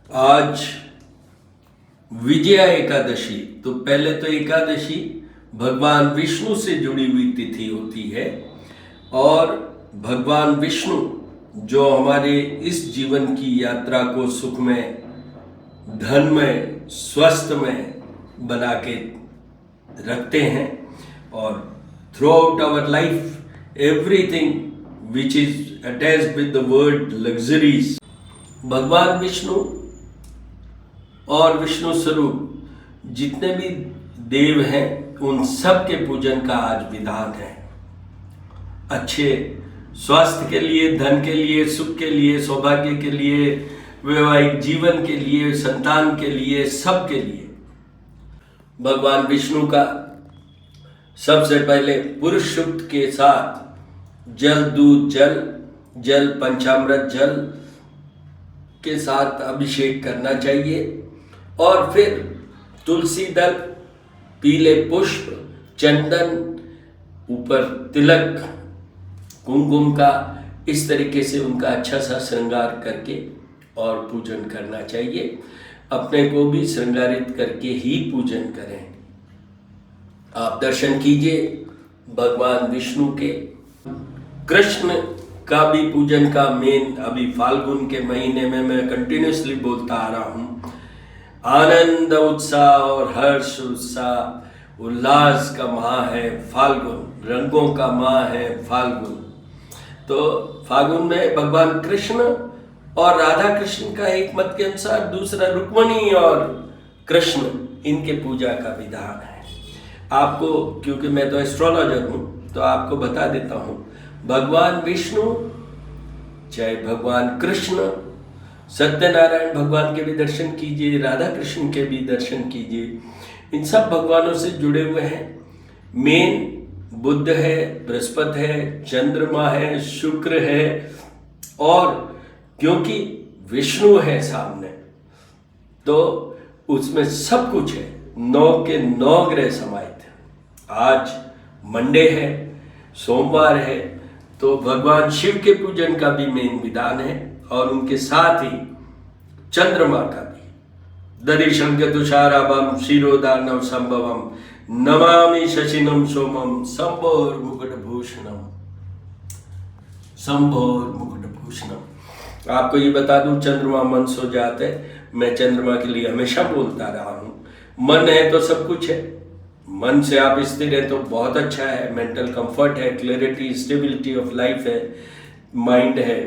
आज विजया एकादशी। तो पहले तो एकादशी भगवान विष्णु से जुड़ी हुई तिथि होती है और भगवान विष्णु जो हमारे इस जीवन की यात्रा को सुखमय, धनमय, स्वस्थमय बना के रखते हैं और throughout our life everything which is attached with the word luxuries. भगवान विष्णु और विष्णु स्वरूप जितने भी देव हैं उन सब के पूजन का आज विधान है। अच्छे स्वास्थ्य के लिए, धन के लिए, सुख के लिए, सौभाग्य के लिए, वैवाहिक जीवन के लिए, संतान के लिए, सब के लिए भगवान विष्णु का सबसे पहले पुरुष सूक्त के साथ जल, दूध, जल पंचामृत जल के साथ अभिषेक करना चाहिए और फिर तुलसी दल, पीले पुष्प, चंदन, ऊपर तिलक, कुमकुम का, इस तरीके से उनका अच्छा सा श्रृंगार करके और पूजन करना चाहिए। अपने को भी श्रृंगारित करके ही पूजन करें। आप दर्शन कीजिए भगवान विष्णु के। कृष्ण का भी पूजन का मेन अभी फाल्गुन के महीने में मैं कंटिन्यूसली बोलता आ रहा हूँ। आनंद, उत्साह और हर्ष, उत्साह, उल्लास का माह है फाल्गुन, रंगों का माह है फाल्गुन। तो फाल्गुन में भगवान कृष्ण और राधा कृष्ण का एक मत के अनुसार, दूसरा रुक्मणी और कृष्ण, इनके पूजा का विधान है। आपको, क्योंकि मैं तो एस्ट्रोलॉजर हूँ तो आपको बता देता हूँ, भगवान विष्णु चाहे भगवान कृष्ण, सत्यनारायण भगवान के भी दर्शन कीजिए, राधा कृष्ण के भी दर्शन कीजिए, इन सब भगवानों से जुड़े हुए हैं। मेन बुध है, बृहस्पति है, चंद्रमा है, शुक्र है और क्योंकि विष्णु है सामने तो उसमें सब कुछ है। 9 के 9 ग्रह समाहित है। आज मंडे है, सोमवार है, तो भगवान शिव के पूजन का भी मेन विधान है और उनके साथ ही चंद्रमा का भी। दधिशंक तुषाराभम शिरोदार्णव संभवम नमामि शशिनम सोमम शंभोर मुकुटभूषणम, शंभोर मुकुटभूषणम। आपको ये बता दूं, चंद्रमा मन सो जाते, मैं चंद्रमा के लिए हमेशा बोलता रहा हूं, मन है तो सब कुछ है। मन से आप स्थिर है तो बहुत अच्छा है, मेंटल कंफर्ट है, क्लैरिटी, स्टेबिलिटी ऑफ लाइफ है, माइंड है,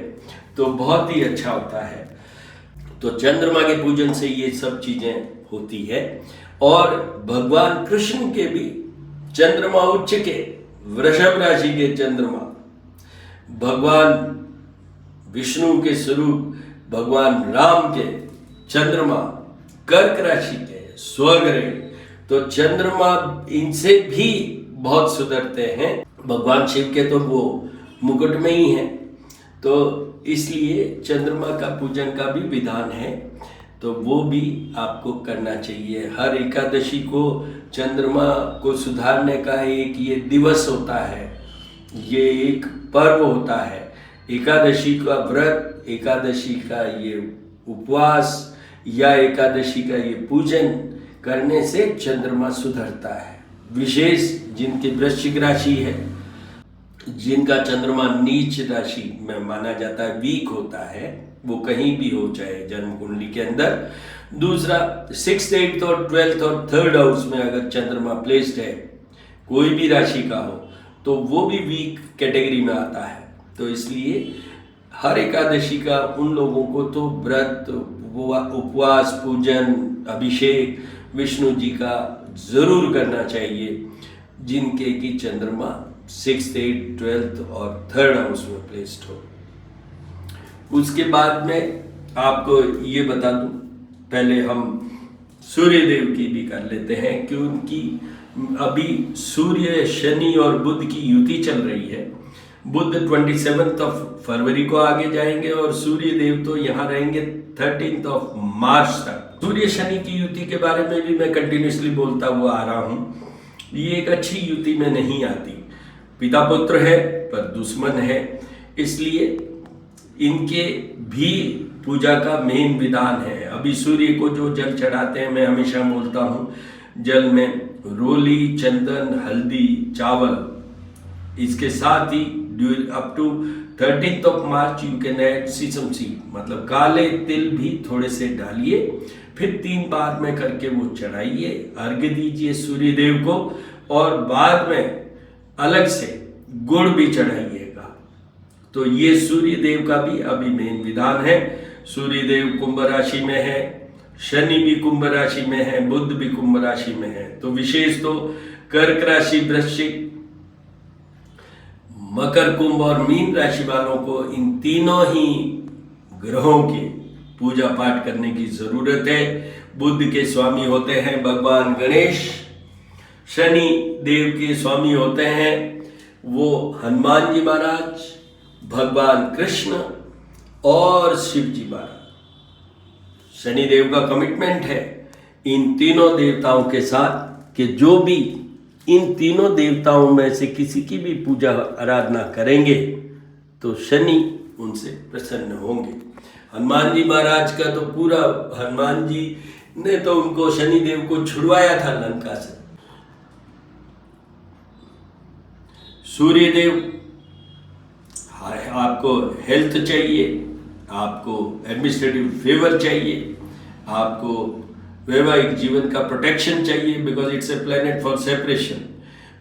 तो बहुत ही अच्छा होता है। तो चंद्रमा के पूजन से ये सब चीजें होती है। और भगवान कृष्ण के भी चंद्रमा उच्च के, वृषभ राशि के चंद्रमा, भगवान विष्णु के स्वरूप भगवान राम के चंद्रमा कर्क राशि के स्वग्रह, तो चंद्रमा इनसे भी बहुत सुधरते हैं। भगवान शिव के तो वो मुकुट में ही हैं, तो इसलिए चंद्रमा का पूजन का भी विधान है, तो वो भी आपको करना चाहिए। हर एकादशी को चंद्रमा को सुधारने का एक ये दिवस होता है, ये एक पर्व होता है। एकादशी का व्रत, एकादशी का ये उपवास या एकादशी का ये पूजन करने से चंद्रमा सुधरता है। विशेष जिनकी वृश्चिक राशि है, जिनका चंद्रमा नीच राशि में माना जाता है, वीक होता है, वो कहीं भी हो चाहे जन्म कुंडली के अंदर। दूसरा 6th, 8th और 12th और 3rd हाउस में अगर चंद्रमा प्लेस्ड है, कोई भी राशि का हो, तो वो भी वीक कैटेगरी में आता है। तो इसलिए हर एकादशी का उन लोगों को तो व्रत, उपवास, पूजन, अभिषेक विष्णु जी का जरूर करना चाहिए, जिनके की चंद्रमा 6th, 8th, 12th और 3rd हाउस में प्लेस्ड हो। उसके बाद में आपको ये बता दूं, पहले हम सूर्य देव की भी कर लेते हैं, क्योंकि अभी सूर्य, शनि और बुध की युति चल रही है। बुध 27 फरवरी को आगे जाएंगे और सूर्य देव तो यहाँ रहेंगे 13 मार्च तक। सूर्य शनि की युति के बारे में भी मैं कंटिन्यूसली बोलता हुआ आ रहा हूँ। ये एक अच्छी युति में नहीं आती, पिता पुत्र है पर दुश्मन है, इसलिए इनके भी पूजा का मेन विधान है। अभी सूर्य को जो जल चढ़ाते हैं, मैं हमेशा बोलता हूँ, जल में रोली, चंदन, हल्दी, चावल, इसके साथ ही up to 13th of March you can add sesame seed, मतलब काले तिल भी थोड़े से डालिए, फिर 3 बार में करके वो चढ़ाइए, अर्घ्य दीजिए सूर्य देव को, और बाद में अलग से गुड़ भी चढ़ाइएगा। तो ये सूर्य देव का भी अभी मेन विधान है। सूर्य देव कुंभ राशि में है, शनि भी कुंभ राशि में है, बुध भी कुंभ राशि में है। तो विशेष तो कर्क राशि, वृश्चिक, मकर, कुंभ और मीन राशि वालों को इन तीनों ही ग्रहों की पूजा पाठ करने की जरूरत है। बुध के स्वामी होते हैं भगवान गणेश, शनि देव के स्वामी होते हैं वो हनुमान जी महाराज, भगवान कृष्ण और शिव जी महाराज। शनि देव का कमिटमेंट है इन तीनों देवताओं के साथ कि जो भी इन तीनों देवताओं में से किसी की भी पूजा आराधना करेंगे तो शनि उनसे प्रसन्न होंगे। हनुमान जी महाराज का तो पूरा, हनुमान जी ने तो उनको, शनि देव को छुड़वाया था लंका से। सूर्य देव, आपको हेल्थ चाहिए, आपको एडमिनिस्ट्रेटिव फेवर चाहिए, आपको वैवाहिक जीवन का प्रोटेक्शन चाहिए, because it's a planet for separation.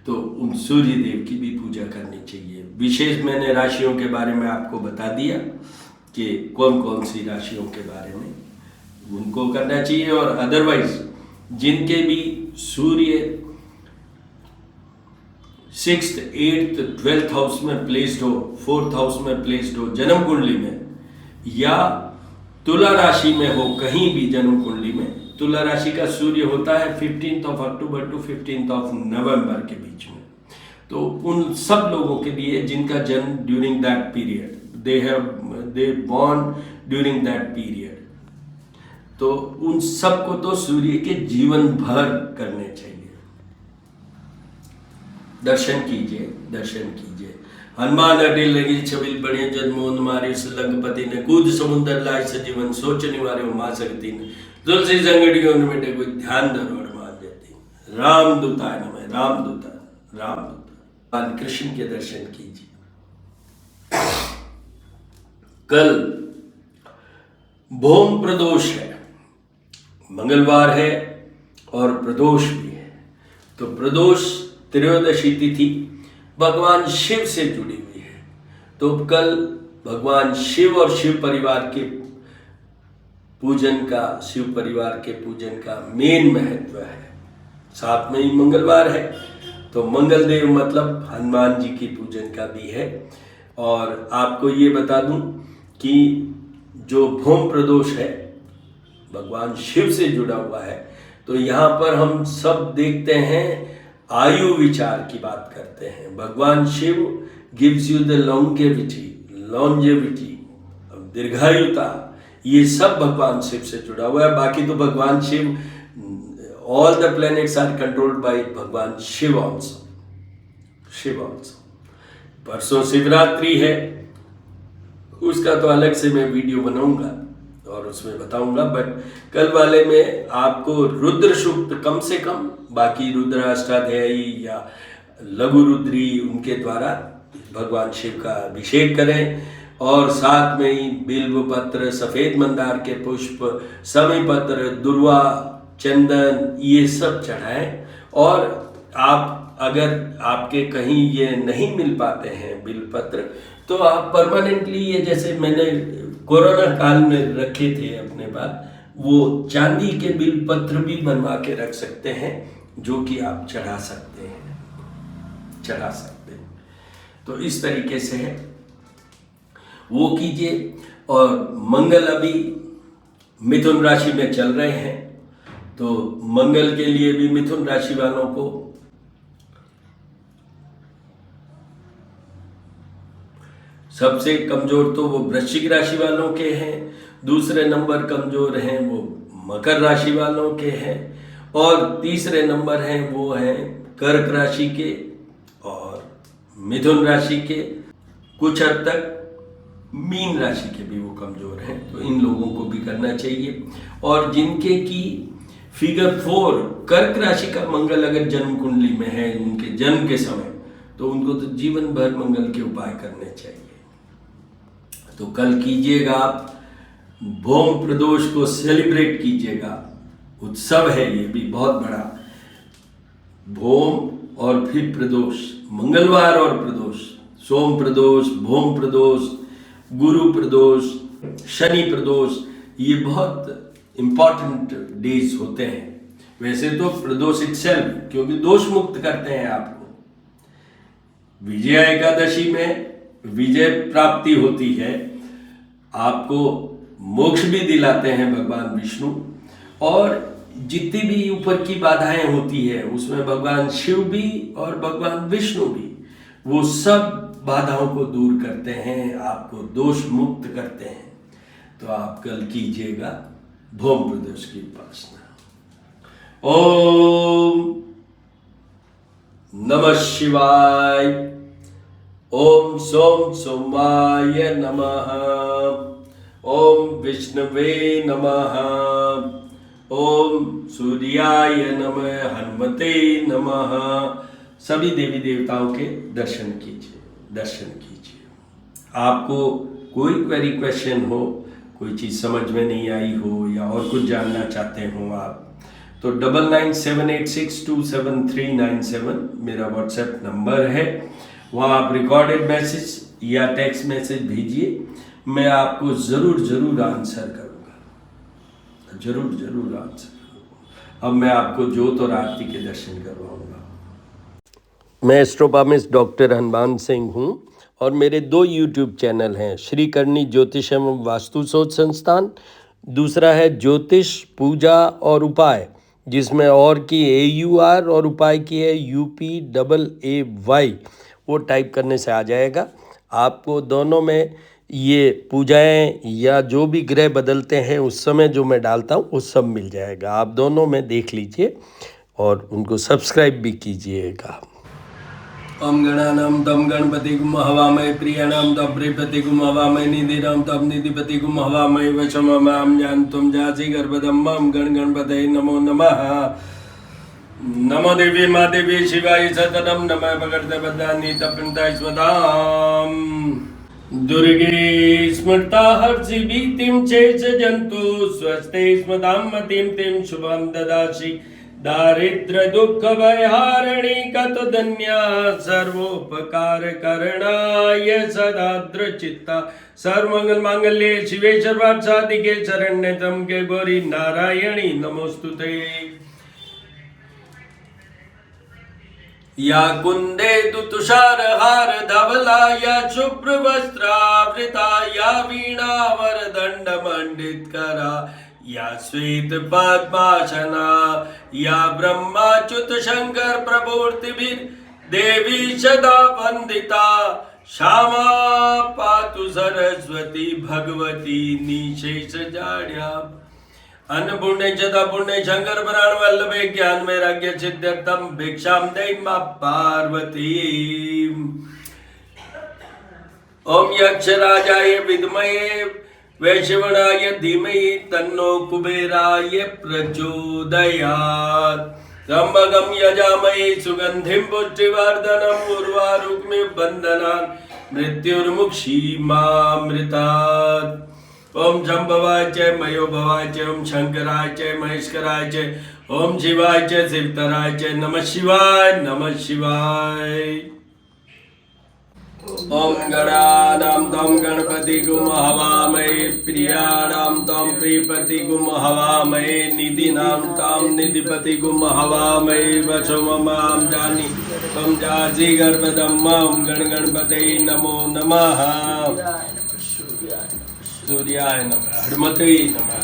तो उन सूर्य देव की भी पूजा करनी चाहिए। विशेष मैंने राशियों के बारे में आपको बता दिया कि कौन कौन सी राशियों के बारे में उनको करना चाहिए, और अदरवाइज जिनके भी सूर्य 6th, 8th, 12th हाउस में प्लेस्ड हो, 4th हाउस में प्लेस्ड हो जन्म कुंडली में, या तुला राशि में हो कहीं भी जन्म कुंडली में। तुला राशि का सूर्य होता है 15th of October to 15th of November के बीच में। तो उन सब लोगों के लिए जिनका जन्म during that period, they born during that period, तो उन सबको तो सूर्य के जीवन भर करने चाहिए। दर्शन कीजिए, दर्शन कीजिए। हनुमान अडिल लगी छबिल बड़े जन्मोन मारे लंगपति ने, कूद समुद्र लाए सजीवन, सोच निवारे मां सकती ने, तुलसी संगठियों में बेटे कोई ध्यान दरोड़ मान जाती। राम दूताय नमः, राम दूता, राम दूता। भगवान कृष्ण के दर्शन कीजिए। कल भौम प्रदोष है, मंगलवार है और प्रदोष भी है। तो प्रदोष त्रयोदशी तिथि भगवान शिव से जुड़ी हुई है। तो कल भगवान शिव और शिव परिवार के पूजन का, शिव परिवार के पूजन का मेन महत्व है। साथ में ही मंगलवार है, तो मंगल देव मतलब हनुमान जी की पूजन का भी है। और आपको ये बता दूं कि जो भौम प्रदोष है भगवान शिव से जुड़ा हुआ है। तो यहाँ पर हम सब देखते हैं आयु विचार की बात करते हैं। भगवान Shiva gives you the longevity, दीर्घायुता, ये सब भगवान शिव से जुड़ा हुआ है। बाकी तो भगवान Shiva, all the planets are controlled by भगवान शिव ऑल्सो, शिव ऑल्सो। परसों शिवरात्रि है, उसका तो अलग से मैं वीडियो बनाऊंगा और उसमें बताऊंगा। बट कल वाले में आपको रुद्र सूक्त कम से कम, बाकी रुद्राष्टाध्यायी या लघु रुद्री उनके द्वारा भगवान शिव का अभिषेक करें, और साथ में ही बिल्व पत्र, सफेद मंदार के पुष्प, समी पत्र, दुर्वा, चंदन, ये सब चढ़ाएं। और आप अगर आपके कहीं ये नहीं मिल पाते हैं बिल्व पत्र, तो आप परमानेंटली ये, जैसे मैंने कोरोना काल में रखे थे अपने पास, वो चांदी के बिल्व पत्र भी बनवा के रख सकते हैं, जो कि आप चढ़ा सकते हैं, चढ़ा सकते हैं। तो इस तरीके से है, वो कीजिए। और मंगल अभी मिथुन राशि में चल रहे हैं, तो मंगल के लिए भी मिथुन राशि वालों को सबसे कमजोर तो वो वृश्चिक राशि वालों के हैं, दूसरे नंबर कमजोर हैं वो मकर राशि वालों के हैं, और तीसरे नंबर हैं वो हैं कर्क राशि के और मिथुन राशि के। कुछ हद तक मीन राशि के भी वो कमजोर हैं, तो इन लोगों को भी करना चाहिए। और जिनके की फिगर 4 कर्क राशि का मंगल अगर जन्म कुंडली में है उनके जन्म के समय, तो उनको तो जीवन भर मंगल के उपाय करने चाहिए। तो कल कीजिएगा आप भौम प्रदोष को सेलिब्रेट कीजिएगा, उत्सव है ये भी बहुत बड़ा। भौम और फिर प्रदोष, मंगलवार और प्रदोष, सोम प्रदोष, भौम प्रदोष, गुरु प्रदोष, शनि प्रदोष, ये बहुत इंपॉर्टेंट डेज होते हैं। वैसे तो प्रदोष इटसेल्फ, क्योंकि दोष मुक्त करते हैं आपको। विजया एकादशी में विजय प्राप्ति होती है, आपको मोक्ष भी दिलाते हैं भगवान विष्णु, और जितनी भी ऊपर की बाधाएं होती है उसमें भगवान शिव भी और भगवान विष्णु भी वो सब बाधाओं को दूर करते हैं, आपको दोष मुक्त करते हैं। तो आप कल कीजिएगा भौम प्रदोष की उपासना। ओम नमः शिवाय। ओम सोम सोमाय नमः। ओम विष्णवे नमः। ओम सूर्याय नमः। हनुमते नमः। सभी देवी देवताओं के दर्शन कीजिए। आपको कोई क्वेरी क्वेश्चन हो, कोई चीज़ समझ में नहीं आई हो या और कुछ जानना चाहते हो आप, तो 9978627397 मेरा व्हाट्सएप नंबर है। वहाँ आप रिकॉर्डेड मैसेज या टेक्स्ट मैसेज भेजिए, मैं आपको ज़रूर आंसर करूँगा, ज़रूर आंसर करूँगा। अब मैं आपको ज्योत और आरती के दर्शन करवाऊँगा। मैं एस्ट्रोपामिस्ट डॉक्टर हनुमान सिंह हूँ और मेरे 2 यूट्यूब चैनल हैं, श्री करणी ज्योतिष एवं वास्तु शोध संस्थान, दूसरा है ज्योतिष पूजा और उपाय, जिसमें और की AUR और उपाय की है UPAAY, वो टाइप करने से आ जाएगा। आपको दोनों में ये पूजाएं या जो भी ग्रह बदलते हैं उस समय जो मैं डालता हूँ वो सब मिल जाएगा। आप दोनों में देख लीजिए और उनको सब्सक्राइब भी कीजिएगा। ओम गणानां तम गणपतिगुम हवामहे प्रियाणां तम प्रियपतिगुम हवामहे निधिनां तम निधिपतिगुम हवामहे वशममां जानतुम जासि गर्भधम्मं गणपतये नमो नमः। नमो देवी मा देवी शिवाय सततं नमः भगवते वदामि तपन्ताय स्वदाम्। दुर्गे स्मृता हर्षि भीतिं चेष जन्तु स्वस्ते स्मृतां मतिं तिं शुभं ददासि। दारिद्र दुख भयहारिणी कतुधन्या सर्वोपकार करणाय सदाद्र चित्ता। सर्वमंगल मांगल्ये शिवे सर्वार्थ साधिके शरण्ये त्र्यंबके गौरी नारायणी नमोस्तुते। या कुंदेन्दु तुषारहार धवला या शुभ्र वस्त्रावृता या वीणा वरदंड मंडित करा या श्वेत पद्मासना या ब्रह्माच्युत शंकर प्रभूर्तिभिर देवी सदा वंदिता। श्यामा पातु सरस्वती भगवती निशेष जाड्याम्। अन्नपूर्णे चदा पुण्य शंकर प्राण वल्लभे ज्ञान वैराग्य सिद्ध्यर्थम भिक्षाम देहि मां पार्वती। ओम यक्षराजाय विद्महे वैश्रवणाय धीमहि तन्नो कुबेराय प्रचोदयात्। त्र्यंबकं यजामहे सुगंधिं पुष्टिवर्धनम् उर्वारुकमिव बन्धनान् मृत्युर्मुक्षीमामृतात्। ओम शंभवाय च मयोभवाय च ओम शंकराय च महेश्वराय च ओम शिवाय च शिवतराय च नमः शिवाय नमः शिवाय। ओम गणानां त्वं गणपतिगुं हवामहे प्रियाणां त्वं प्रियपतिगुं हवामहे निधिनां त्वं निधिपतिगुं हवामहे वशममां जानि त्वं जासि गर्भधम्मं गणपतये नमो नमः। सूर्याय नमः। हनुमते नमः।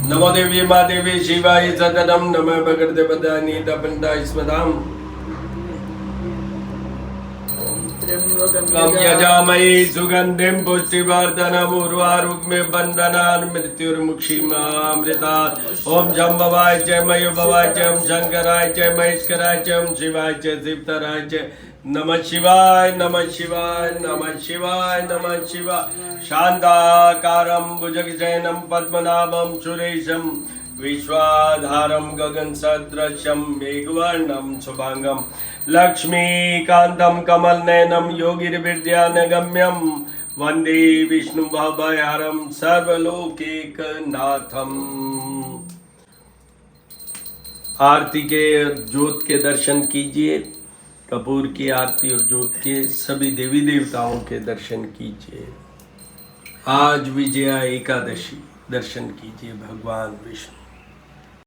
नमो देवी मा देवी शिवाय सततं नमः भगवते वदामि तपन्ताय स्वदाम्। कम यजामहे सुगंधिं पुष्टिवर्धनम् उर्वारुकमेव बन्धनान् मृत्युर्मुक्षीमामृतात्। ओम जम्बवाय च मयुभवाय च ओम शंकराय च महेश्वराय च ओम शिवाय च शिवतराय च नमः शिवाय नमः शिवाय नमः शिवाय नमः शिवाय। शांताकारं भुजगशयनं पद्मनाभं सुरेशं विश्वाधारं गगनसदृशं मेघवर्णं शुभांगं लक्ष्मीकान्तं कमलनयनं योगिर्विद्यानगम्यं वंदे विष्णुभवहरं सर्वलोकैकनाथम्। आरती के ज्योत के दर्शन कीजिए, कपूर की आरती और ज्योत के सभी देवी देवताओं के दर्शन कीजिए। आज विजया एकादशी, दर्शन कीजिए भगवान विष्णु।